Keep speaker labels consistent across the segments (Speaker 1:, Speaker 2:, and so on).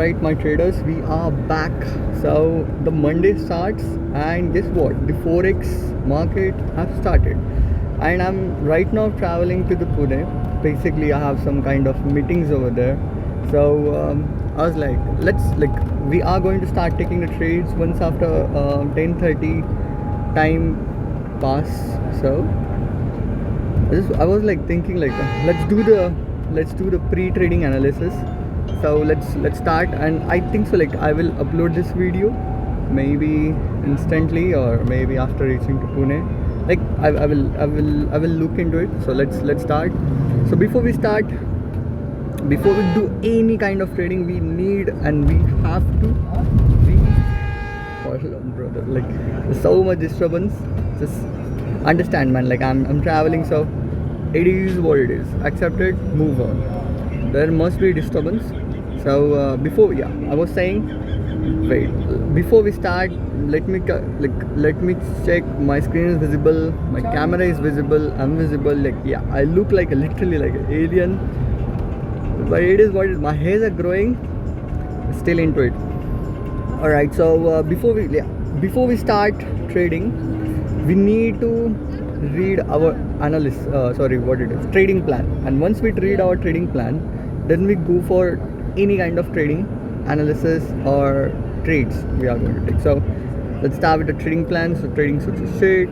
Speaker 1: Alright, my traders, we are back. So the Monday starts, and guess what? The Forex market have started, and I'm right now traveling to the Pune. Basically, I have some kind of meetings over there. So I was like, we are going to start taking the trades once after 10:30 time pass. So I was like thinking like, let's do the pre-trading analysis. So let's start, and I think so like I will upload this video maybe instantly or maybe after reaching to Pune. Like I will look into it. So let's start. So before we do any kind of trading, we need and we have to be, hold on brother, like there's so much disturbance. Just understand, man. Like I'm traveling, so it is what it is. Accept it, move on. There must be disturbance. So I was saying, wait, before we start, let me check my screen is visible, my camera is visible, I'm visible. Like yeah, I look like literally like an alien, but it is what it is. My hairs are growing, still into it. All right, so before we start trading, we need to read our trading plan. And once we read our trading plan, then we go for any kind of trading analysis or trades we are going to take. So let's start with the trading plan. So trading such a shit.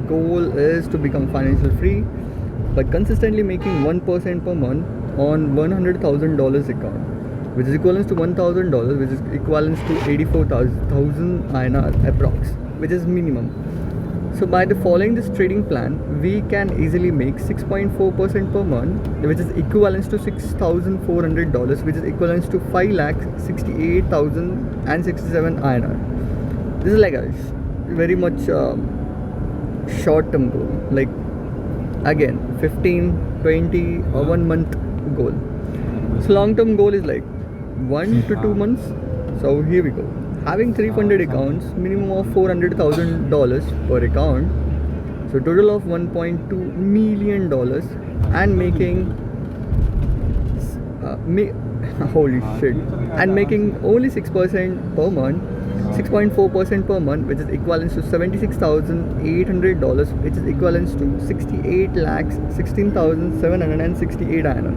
Speaker 1: Goal is to become financial free by consistently making 1% per month on $100,000 account, which is equivalent to $1,000, which is equivalent to 84,000 INR approx, which is minimum. So by following this trading plan, we can easily make 6.4% per month, which is equivalent to $6,400, which is equivalent to 5,68,067 INR. This is like a very much short-term goal. Like again, 15, 20 or 1 month goal. So long-term goal is like 1 to 2 months. So here we go. Having 3 funded accounts, minimum of $400,000 per account, so total of $1.2 million, and making holy shit, and making only 6% per month, 6.4% per month, which is equivalent to $76,800, which is equivalent to 68,16,768 INR.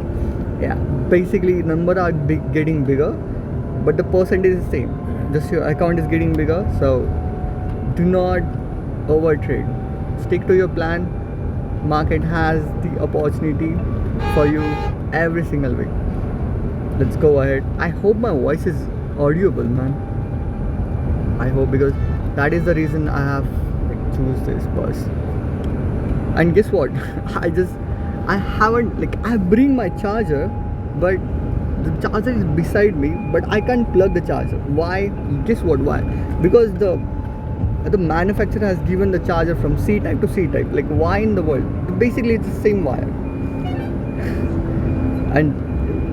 Speaker 1: Yeah, basically number are getting bigger, but the percentage is the same. Just your account is getting bigger. So do not overtrade. Stick to your plan. Market has the opportunity for you every single week. Let's go ahead. I hope my voice is audible, man. I hope, because that is the reason I have choose this bus. And guess what? I bring my charger, but the charger is beside me, but I can't plug the charger. Why? Guess what? Why? Because the manufacturer has given the charger from C type to C type. Like why in the world? Basically it's the same wire. And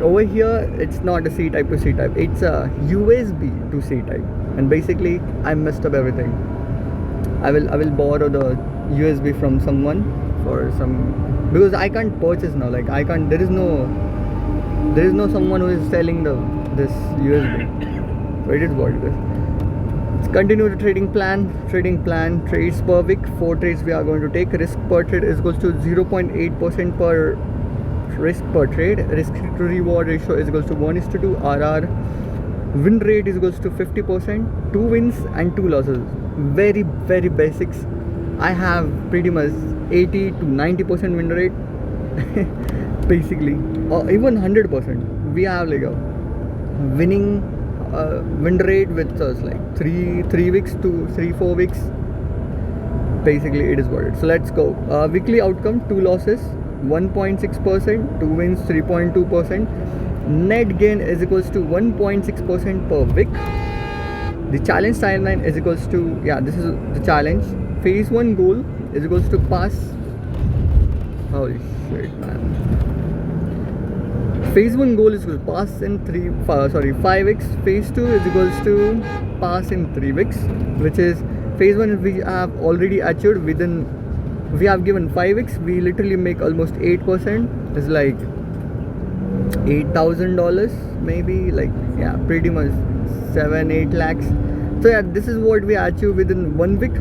Speaker 1: over here it's not a C type to C type, it's a USB to C type. And basically I messed up everything. I will borrow the USB from someone for some, because I can't purchase now. Like I can't, there is no someone who is selling this USB. So it is what it is. Let's continue the trading plan. Trades per week, 4 trades we are going to take. Risk per trade is equals to 0.8% per risk per trade. Risk to reward ratio is equals to 1:2. RR. Win rate is equals to 50%. 2 wins and 2 losses. Very very basics. I have pretty much 80 to 90% win rate. Basically, or even 100%. We have like a winning win rate with us like 3 weeks to 3-4 weeks. Basically it is what it is. So let's go. Weekly outcome, 2 losses 1.6%, 2 wins 3.2%. Net gain is equals to 1.6% per week. The challenge timeline is equals to, this is the challenge. Phase 1 goal is equals to pass. Holy shit, man. Phase 1 goal is to pass in 5 weeks. Phase 2 is equals to pass in 3 weeks, which is phase 1 we have already achieved within, we have given 5 weeks. We literally make almost 8%. It's like $8,000 maybe, like, yeah, pretty much 7-8 lakhs. So yeah, this is what we achieve within 1 week.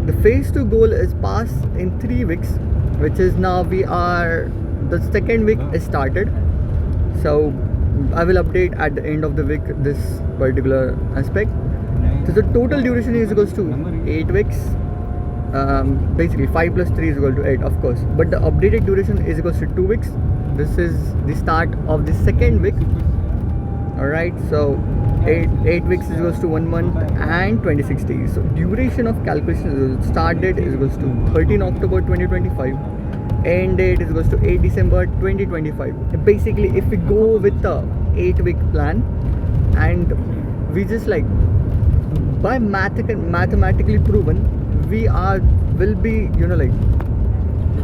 Speaker 1: The phase 2 goal is passed in 3 weeks, which is now we are, the second week is started. So I will update at the end of the week this particular aspect. So the total duration is equals to 8 weeks. Basically 5 plus 3 is equal to 8, of course, but the updated duration is equals to 2 weeks. This is the start of the second week. Alright, so 8 weeks is equals to 1 month and 26 days. So duration of calculation is, start date is equals to 13 October 2025, end date is equals to 8 December 2025. Basically, if we go with the 8-week plan, and we just like by mathematically proven, we will be, you know, like,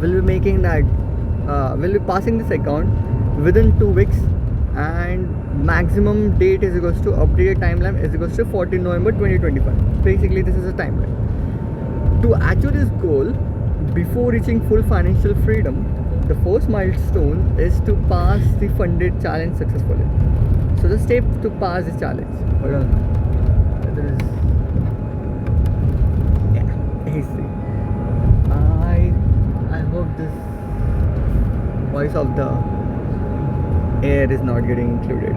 Speaker 1: will be making that, will be passing this account within 2 weeks, and maximum date is equals to updated timeline is equals to 14 November 2025. Basically, this is a timeline. To achieve this goal, before reaching full financial freedom, the first milestone is to pass the funded challenge successfully. So the step to pass this challenge. Hold on. There is, yeah, easy. I hope this voice of the air is not getting included.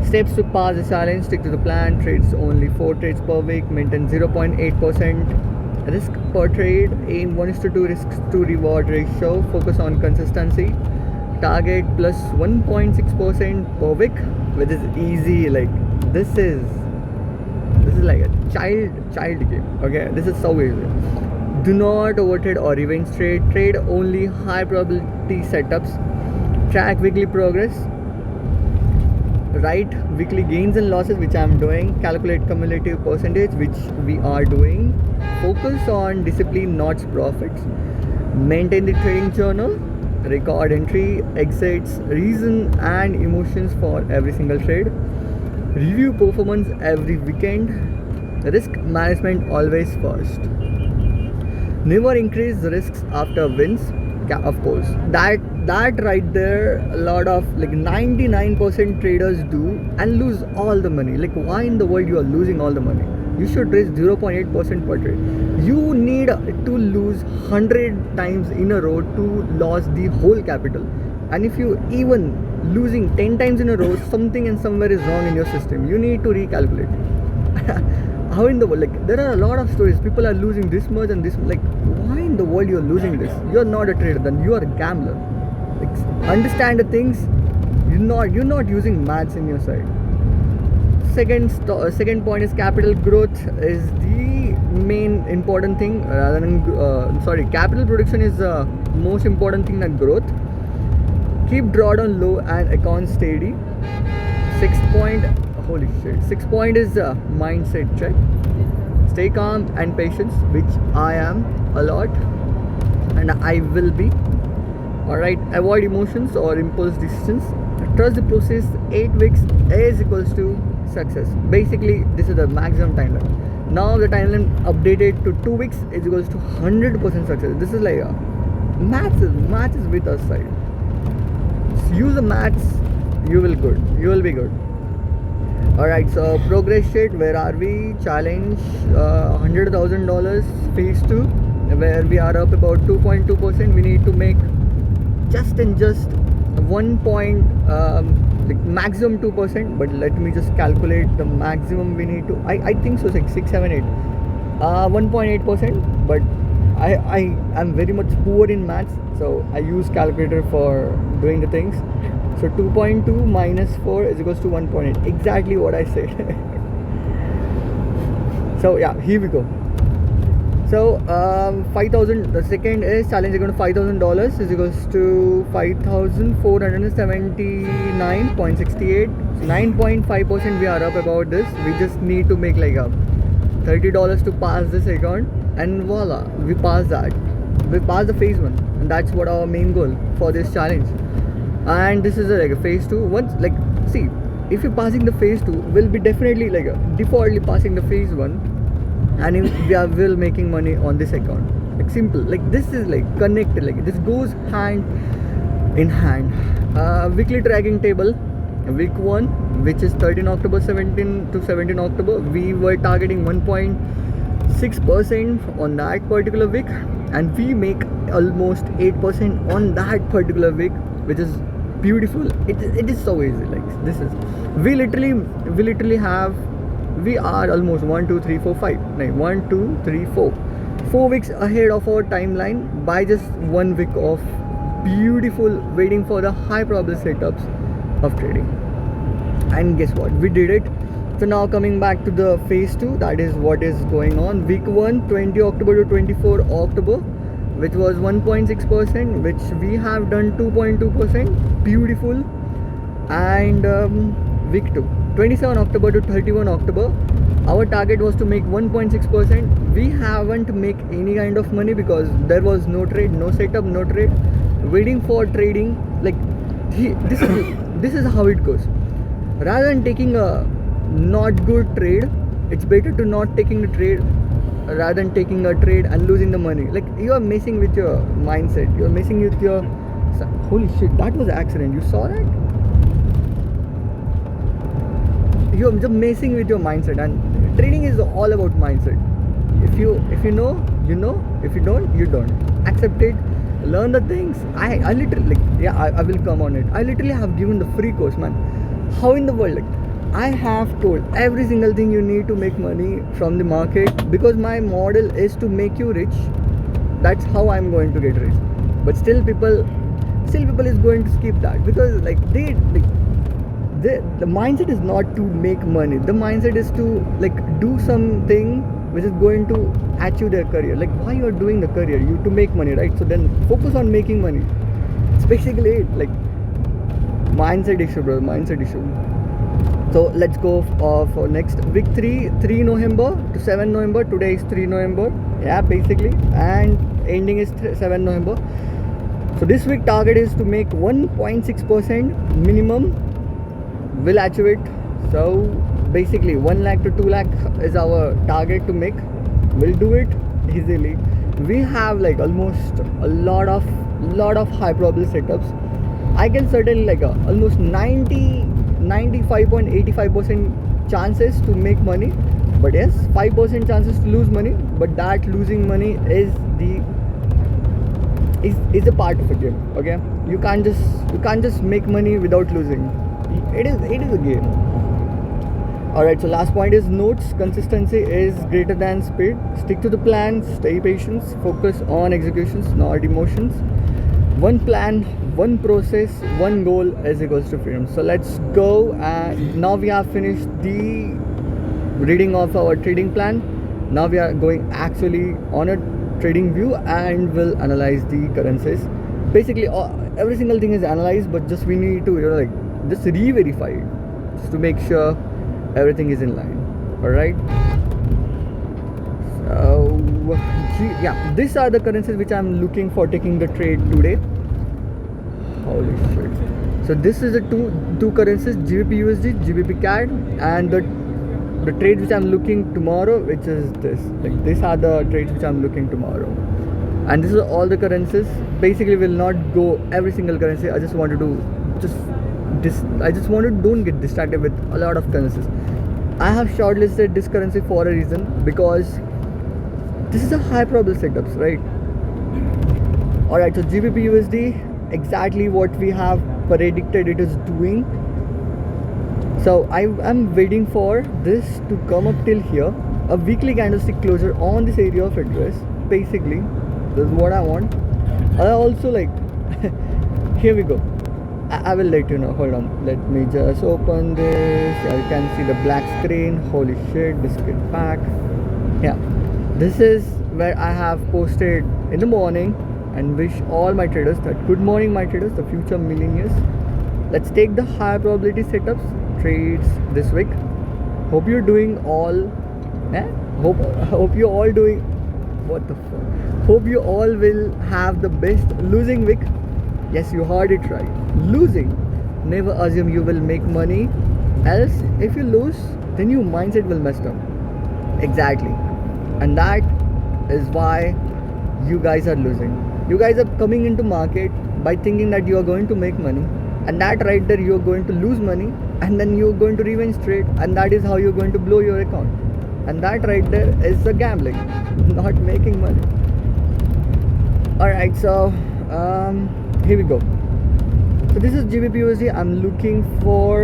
Speaker 1: Steps to pass the challenge: stick to the plan, trades only 4 trades per week, maintain 0.8% risk per trade, aim 1:2 risks to reward ratio, focus on consistency, target plus 1.6% per week, which is easy. Like, this is like a child game. Okay, this is so easy. Do not overtrade or revenge trade. Trade only high probability setups. Track weekly progress. Write weekly gains and losses, which I am doing. Calculate cumulative percentage, which we are doing. Focus on discipline, not profits. Maintain the trading journal. Record entry, exits, reason and emotions for every single trade. Review performance every weekend. Risk management always first. Never increase the risks after wins. Of course, that right there, a lot of like 99% traders do and lose all the money. Like, why in the world you are losing all the money? You should raise 0.8% per trade. You need to lose 100 times in a row to lose the whole capital. And if you even losing 10 times in a row, something and somewhere is wrong in your system. You need to recalculate. How in the world? Like, there are a lot of stories. People are losing this much and this. Like, why in the world you are losing this? You are not a trader. Then you are a gambler. Like, understand the things. You're not using maths in your side. Second point is capital growth is the main important thing. Rather than capital production is the most important thing than growth. Keep drawdown low and account steady. 6 point. Holy shit. 6 point is a mindset check. Stay calm and patience, which I am a lot, and I will be. Alright, avoid emotions or impulse decisions. Trust the process. 8 weeks is equals to success. Basically, this is the maximum timeline. Now the timeline updated to 2 weeks is equals to 100% success. This is like a maths is with us side. Use the maths, you will be good. Alright, so progress sheet, where are we? Challenge, $100,000 phase 2, where we are up about 2.2%. We need to make just 1 point, like maximum 2%, but let me just calculate the maximum we need to. I think so, like 6, 7, 8, 1.8%, but I am very much poor in maths, so I use calculator for doing the things. So 2.2 minus 4 is equals to 1.8. Exactly what I said. So yeah, here we go. So 5,000. The second is challenge equal to $5,000 is equals to 5,479.68. 9.5% we are up about this. We just need to make like a $30 to pass this account, and voila, we pass that. We pass the phase 1, and that's what our main goal for this challenge. And this is like a phase 2. Once, like, see, if you're passing the phase 2, we'll be definitely like defaultly passing the phase 1, and we are will making money on this account. Like, simple. Like, this is like connected. Like, this goes hand in hand. weekly tracking table. Week 1, which is 13 October 17 to 17 October, we were targeting 1.6% on that particular week, and we make almost 8% on that particular week, which is beautiful. It is so easy. Like this is, we literally have, we are almost 1 2 3 4 5 no, 1 2 3 4 4 weeks ahead of our timeline by just 1 week of beautiful waiting for the high probability setups of trading. And guess what, we did it. So now coming back to the phase 2, that is what is going on. Week 1, 20 October to 24 October, which was 1.6%, which we have done 2.2%, beautiful. And week 2, 27 October to 31 October, our target was to make 1.6%. we haven't make any kind of money because there was no trade, no setup, no trade, waiting for trading. Like this is how it goes. Rather than taking a not good trade, it's better to not taking the trade rather than taking a trade and losing the money. Like you are messing with your mindset, you are messing with your, holy shit, that was an accident, you saw that? You're just messing with your mindset, and trading is all about mindset. If you know, you know. If you don't, you don't. Accept it, learn the things. I literally, like, yeah, I will come on it. I literally have given the free course, man. How in the world, like, I have told every single thing you need to make money from the market, because my model is to make you rich. That's how I'm going to get rich. But still people is going to skip that, because like the mindset is not to make money. The mindset is to like do something which is going to achieve their career. Like why you are doing the career? You to make money, right? So then focus on making money. It's basically it. Like mindset issue, bro. Mindset issue. So let's go for next week 3 November to 7 November. Today is 3 November. Yeah, basically, and ending is 7 November. So this week target is to make 1.6% minimum. We'll achieve it. So basically 1 lakh to 2 lakh is our target to make. We'll do it easily. We have like almost a lot of high probability setups. I can certainly like almost 95.85% chances to make money, but yes, 5% chances to lose money. But that losing money is a part of a game. Okay, you can't just make money without losing. It is a game. Alright, so last point is notes. Consistency is greater than speed. Stick to the plan, stay patient, focus on executions, not emotions. One plan, one process, one goal is equals to freedom. So let's go. And now we have finished the reading of our trading plan. Now we are going actually on a trading view and will analyze the currencies. Basically every single thing is analyzed, but just we need to just re-verify it just to make sure everything is in line. Alright, so yeah, these are the currencies which I'm looking for taking the trade today. Holy shit. So this is the two currencies, GBP USD, GBP CAD, and the trades which I'm looking tomorrow, which is this. Like these are the trades which I'm looking tomorrow, and this is all the currencies. Basically will not go every single currency. I just wanted to don't get distracted with a lot of currencies. I have shortlisted this currency for a reason, because this is a high probability setups, right? Alright, so GBP USD, exactly what we have predicted it is doing. So I am waiting for this to come up till here, a weekly candlestick closure on this area of interest. Basically, this is what I want. I also like here we go. I will let you know. Hold on, let me just open this. Yeah, you can see the black screen. Holy shit, this get back. Yeah, this is where I have posted in the morning and wish all my traders that good morning, my traders, the future millionaires. Let's take the high probability setups trades this week. Hope you're doing all hope you're all doing, what the fuck, hope you all will have the best losing week. Yes, you heard it right, losing. Never assume you will make money, else if you lose then your mindset will mess up. Exactly, and that is why you guys are losing. You guys are coming into market by thinking that you are going to make money, and that right there you're going to lose money, and then you're going to revenge trade, and that is how you're going to blow your account, and that right there is a gambling, not making money. All right, so here we go. So this is GBP/USD. I'm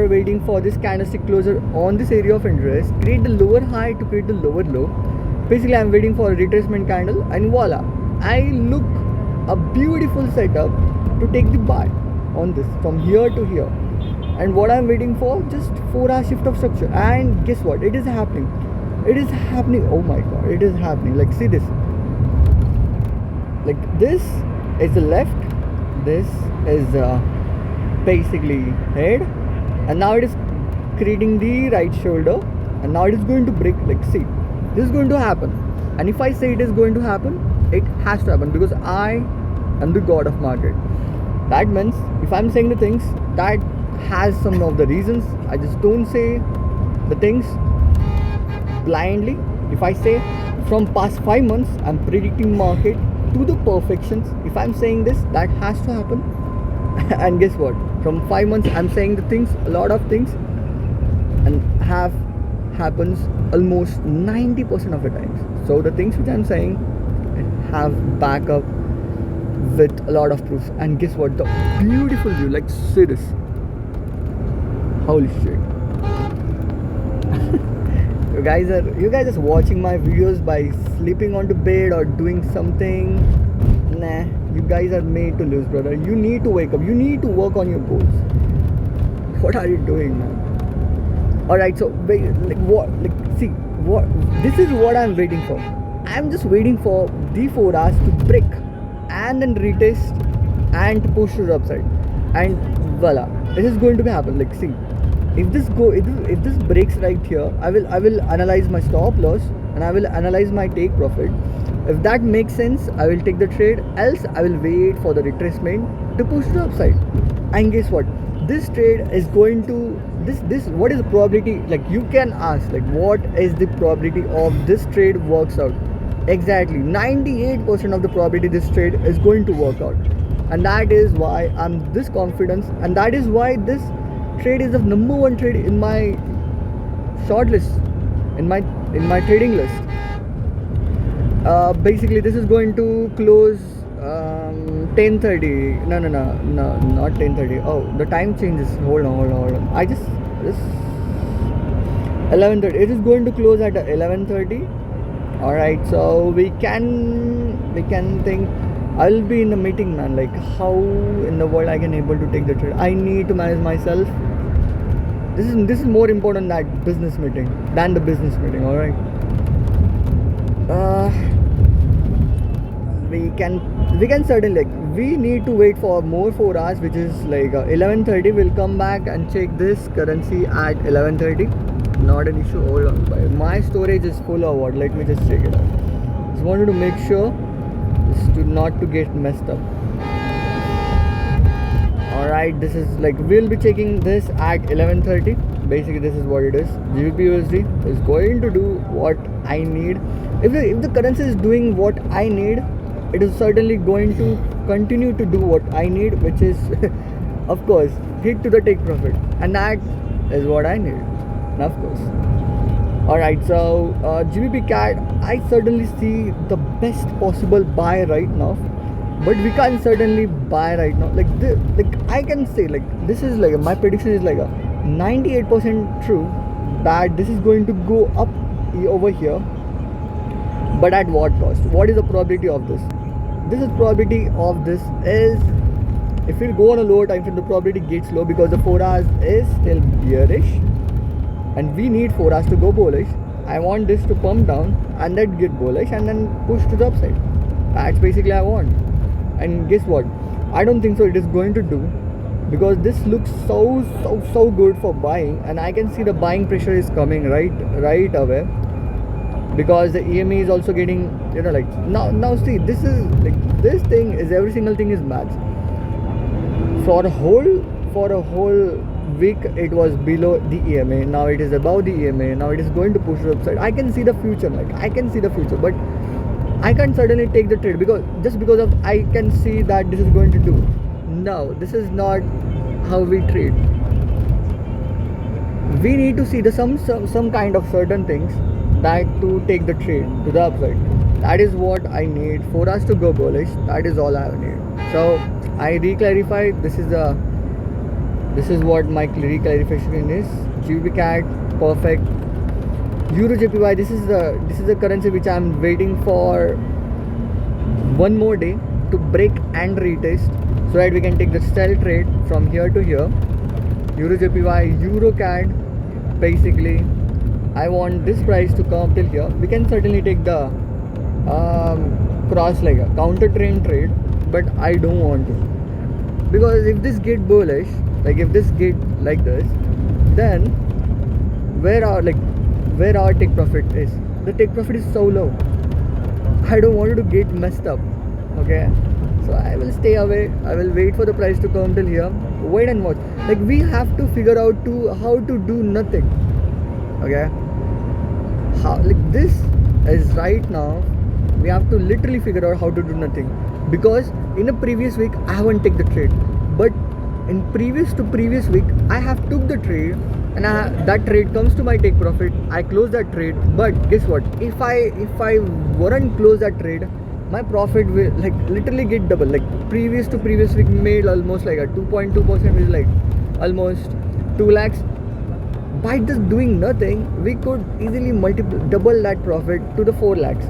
Speaker 1: waiting for this candlestick closure on this area of interest, create the lower high to create the lower low. Basically, I'm waiting for a retracement candle, and voila, I look a beautiful setup to take the buy on this from here to here. And what I'm waiting for, just 4-hour shift of structure, and guess what? It is happening. It is happening. Oh my god, it is happening. Like, see this. Like, this is the left, this is basically head, and now it is creating the right shoulder, and now it is going to break. Like, see, this is going to happen, and if I say it is going to happen, it has to happen, because I am the god of market. That means if I'm saying the things, that has some of the reasons. I just don't say the things blindly. If I say from past 5 months I'm predicting market to the perfections, if I'm saying this, that has to happen. And guess what, from 5 months I'm saying the things, a lot of things, and happens almost 90% of the times. So the things which I'm saying have backup with a lot of proofs. And guess what, the beautiful view, like, see this, holy shit. you guys are just watching my videos by sleeping onto bed or doing something. Nah, you guys are made to lose, brother. You need to wake up, you need to work on your goals. What are you doing, man? All right, so see what, this is what I'm waiting for. I'm just waiting for the 4 hours to break and then retest and to push to the upside, and voila, this is going to be happen. Like, see, if this breaks right here, I will analyze my stop loss, and I will analyze my take profit. If that makes sense, I will take the trade, else I will wait for the retracement to push to the upside. And guess what, this trade is going to this what is the probability? Like, you can ask, like, what is the probability of this trade works out? Exactly 98% of the probability this trade is going to work out, and that is why I'm this confident, and that is why this trade is the number 1 trade in my short list, in my trading list. Basically, this is going to close 10:30. No, not 10:30. Oh, the time changes. Hold on. I just 11:30. It is going to close at 11:30. All right, so we can think. I'll be in a meeting, man. Like, how in the world I can able to take the trade? I need to manage myself. This is more important than the business meeting. All right. We can certainly, like, we need to wait for more 4 hours, which is like 11:30. We'll come back and check this currency at 11:30. Not an issue. Hold on, my storage is full or what? Let me just check it out. Just wanted to make sure not to get messed up. All right, this is like, we'll be checking this at 11:30. Basically, this is what it is. GBP/USD is going to do what I need. If the currency is doing what I need, it is certainly going to continue to do what I need, which is of course hit to the take profit, and that is what I need, of course. All right, so GBP CAD, I certainly see the best possible buy right now, but we can't certainly buy right now. Like, I can say, like, this is like, my prediction is like a 98% true that this is going to go up over here, but at what cost? What is the probability of this? This is probability of this is, if we go on a lower time frame, the probability gets low because the 4 hours is still bearish, and we need 4 hours to go bullish. I want this to pump down and then get bullish and then push to the upside. That's basically I want. And guess what? I don't think so it is going to do, because this looks so good for buying, and I can see the buying pressure is coming right away, because the EMA is also getting, like, now see, this is like, this thing is, every single thing is matched. For a whole week it was below the EMA, now it is above the EMA, now it is going to push the upside. I can see the future, but I can't certainly take the trade because of I can see that this is going to do. No, this is not. how we trade. We need to see the some kind of certain things that to take the trade to the upside. That is what I need for us to go bullish. That is all I need. So I re-clarify. This is what my re-clarification is. GBP CAD perfect. Euro JPY. This is the currency which I'm waiting for one more day to break and retest so that we can take the sell trade from here to here. Euro JPY, Euro CAD. Basically, I want this price to come up till here. We can certainly take the cross like a counter trade, but I don't want to, because if this get bullish, like if this get like this, then where our take profit is. The take profit is so low. I don't want it to get messed up. Okay, so I will stay away. I will wait for the price to come till here. Wait and watch. Like we have to figure out how to do nothing. Okay, how, like this is right now. We have to literally figure out how to do nothing, because in a previous week I haven't take the trade, but in previous week I have took the trade, and that trade comes to my take profit. I close that trade, but guess what? If I weren't close that trade, my profit will like literally get double. Like previous week made almost like a 2.2%, which is like almost 2 lakhs. By just doing nothing, we could easily double that profit to the 4 lakhs,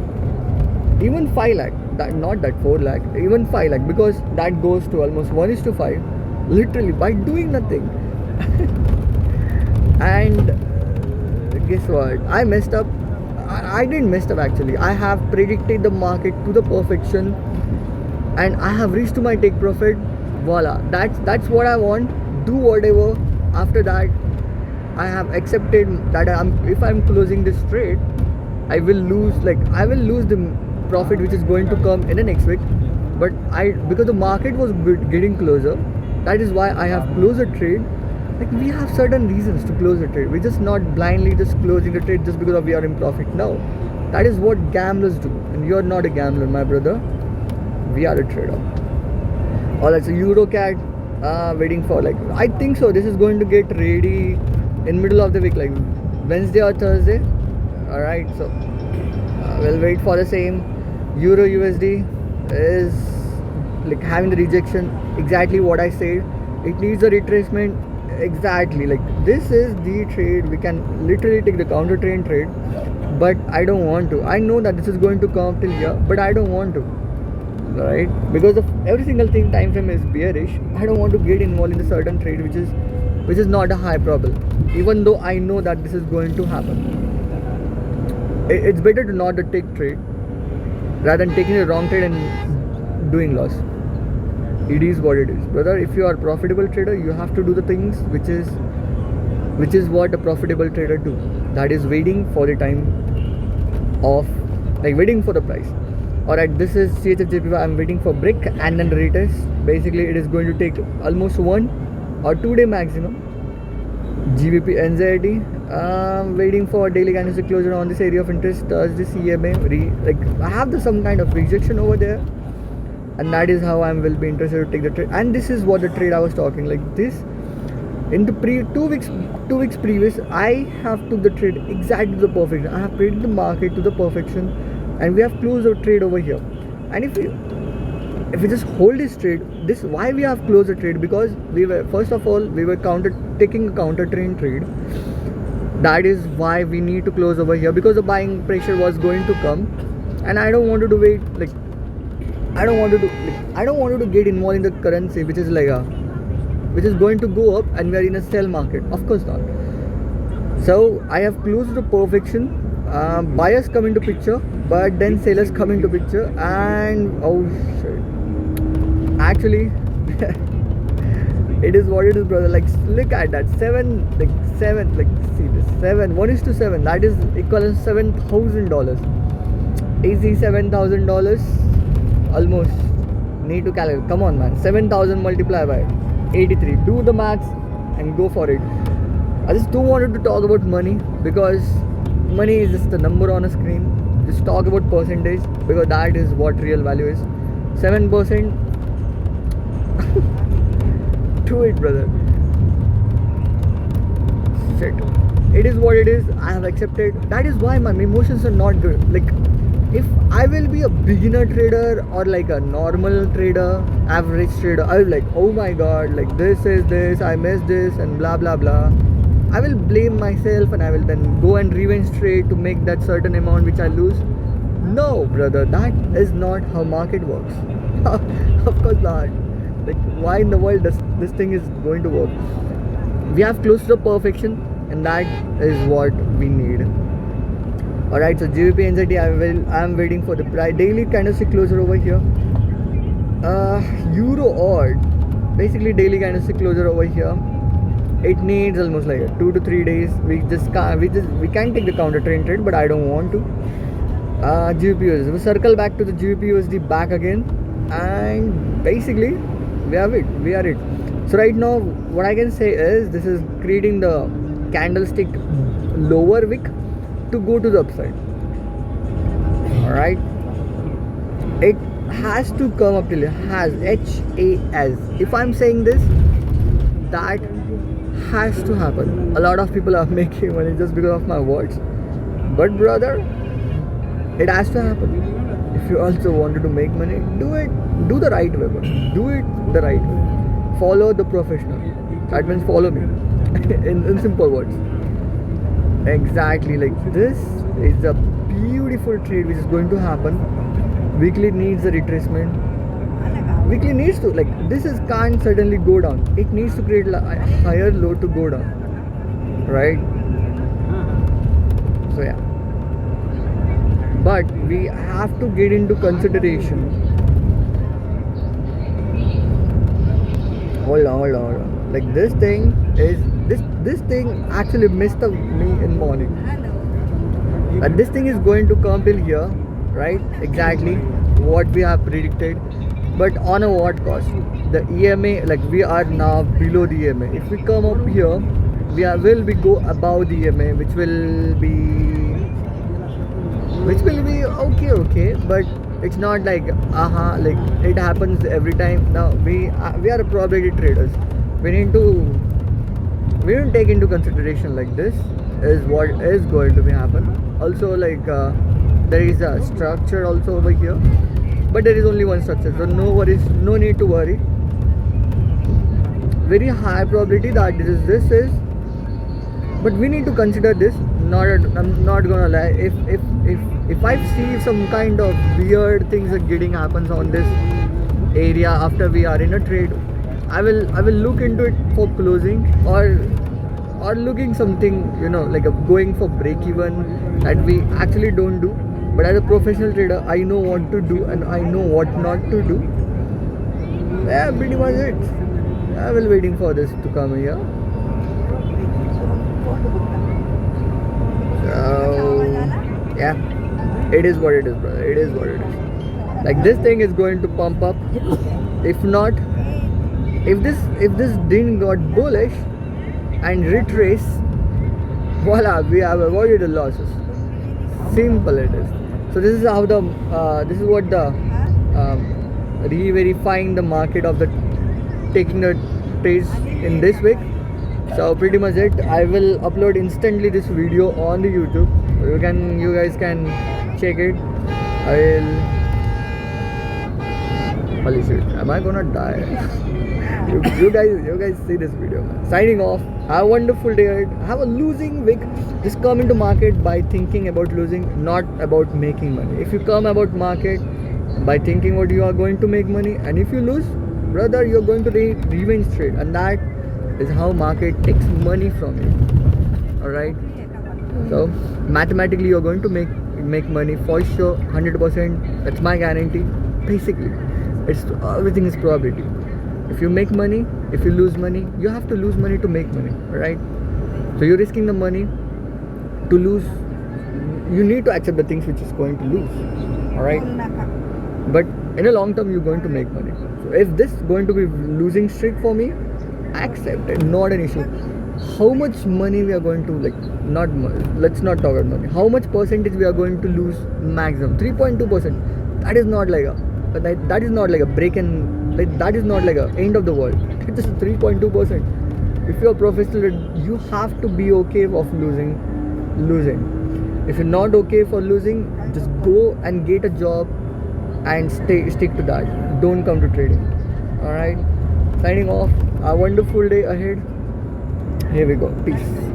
Speaker 1: even 5 lakh. That not that 4 lakh, even 5 lakh, because that goes to almost 1:5, literally by doing nothing. And guess what? I messed up. I didn't mess up actually. I have predicted the market to the perfection, and I have reached to my take profit. Voila, that's what I want. Do whatever. After that, I have accepted that if I'm closing this trade, I will lose the profit which is going to come in the next week. But because the market was getting closer, that is why I have closed a trade. Like we have certain reasons to close a trade. We're just not blindly just closing a trade just because we are in profit. No, that is what gamblers do, and you're not a gambler, my brother. We are a trader. Alright, so Euro CAD, waiting for like, I think so. This is going to get ready in middle of the week, like Wednesday or Thursday. Alright, so we'll wait for the same. Euro USD is like having the rejection, exactly what I said. It needs a retracement. Exactly, like this is the trade. We can literally take the counter trade, but I don't want to. I know that this is going to come up till here, but I don't want to, right? Because of every single thing, time frame is bearish. I don't want to get involved in a certain trade which is not a high probable, even though I know that this is going to happen. It's better to not take trade rather than taking a wrong trade and doing loss. It is what it is, brother. If you are a profitable trader, you have to do the things which is what a profitable trader do. That is waiting for the time of, like waiting for the price. Alright, this is CHF I'm waiting for break and then retest. Basically, it is going to take almost 1 or 2 day maximum. GBP NZD, waiting for daily candlestick closure on this area of interest. Thursday CMA, like I have some kind of rejection over there. And that is how I will be interested to take the trade. And this is what the trade I was talking, like this in the 2 weeks previous, I have took the trade exactly to the perfection. I have traded the market to the perfection, and we have closed the trade over here. And if we just hold this trade, this why we have closed the trade, because we were taking a counter trade. That is why we need to close over here, because the buying pressure was going to come, and I don't want to wait. Like I don't want to get involved in the currency which is going to go up and we are in a sell market. Of course not. So I have closed the perfection. Buyers come into picture, but then sellers come into picture, and oh shit. Actually, it is what it is, brother. Like look at that, seven. Like see this 1:7. That is equal to $7,000. Easy $7,000. Almost need to calculate. Come on, man. 7,000 multiplied by 83. Do the maths and go for it. I just don't want to talk about money, because money is just a number on a screen. Just talk about percentage, because that is what real value is. 7%. Do it, brother. that's it. It is what it is. I have accepted. That is why my emotions are not good. Like, if I will be a beginner trader or like a normal trader, average trader, I will like, oh my god, like this is this, I missed this, and blah blah blah. I will blame myself and I will then go and revenge trade to make that certain amount which I lose. No, brother, that is not how market works. Of course not. Like, why in the world does this thing is going to work? We have close to perfection, and that is what we need. Alright, so GBP NZD, I am waiting for the daily candlestick closure over here. Euro odd, basically daily candlestick closure over here. It needs almost like 2 to 3 days. We can take the counter trend trade, but I don't want to. GBP USD, we circle back to the GBP USD back again, and basically we are it. So right now what I can say is this is creating the candlestick lower wick to go to the upside. Alright, it has to come up till has HAS. If I'm saying this, that has to happen. A lot of people are making money just because of my words, but brother, it has to happen. If you also wanted to make money, do it. Do the right way, bro. Do it the right way. Follow the professional. That means follow me. in simple words. Exactly, like this is a beautiful trade which is going to happen. Weekly needs a retracement. Weekly needs to, like, this is can't suddenly go down. It needs to create a higher low to go down, right? So yeah, but we have to get into consideration. Hold on. Like, this thing is this thing actually missed me in morning, and this thing is going to come till here, right? Exactly what we have predicted, but on a what cost? The EMA, like, we are now below the EMA. If we come up here, will be go above the EMA, which will be okay, but it's not like like it happens every time. Now we are probability traders. We need to take into consideration, like, this is what is going to be happen. Also, like, there is a structure also over here, but there is only one structure, so no worries, no need to worry. Very high probability that this is, but we need to consider this. I'm not gonna lie, if I see some kind of weird things that getting happens on this area after we are in a trade, I will look into it for closing, or looking something, like going for break even, that we actually don't do. But as a professional trader, I know what to do and I know what not to do. Yeah, pretty much it. I will waiting for this to come here. So yeah, it is what it is, brother. It is what it is. Like, this thing is going to pump up. If not, if this didn't got bullish and retrace, voila, we have avoided the losses. Simple it is. So this is how the this is what the re-verifying the market of the taking the trades in this week. So pretty much it. I will upload instantly this video on the YouTube. You guys can check it. Holy shit, am I gonna die? you guys see this video, man. Signing off. Have a wonderful day. Have a losing week. Just come into market by thinking about losing, not about making money. If you come about market by thinking what you are going to make money, and if you lose, brother, you're going to revenge trade, and that is how market takes money from you. Alright, so mathematically you're going to make money for sure, 100%. That's my guarantee. Basically, everything is probability. If you make money, if you lose money, you have to lose money to make money. Alright, so you're risking the money to lose. You need to accept the things which is going to lose. Alright, but in the long term you're going to make money. So if this is going to be losing streak for me, accept it, not an issue. How much money we are going to, like, let's not talk about money. How much percentage we are going to lose? Maximum 3.2%. That is not like a break, and like, that is not like a end of the world. It's just 3.2%. if you're a professional, you have to be okay of losing. If you're not okay for losing, just go and get a job and stick to that. Don't come to trading. All right, signing off. A wonderful day ahead. Here we go. Peace.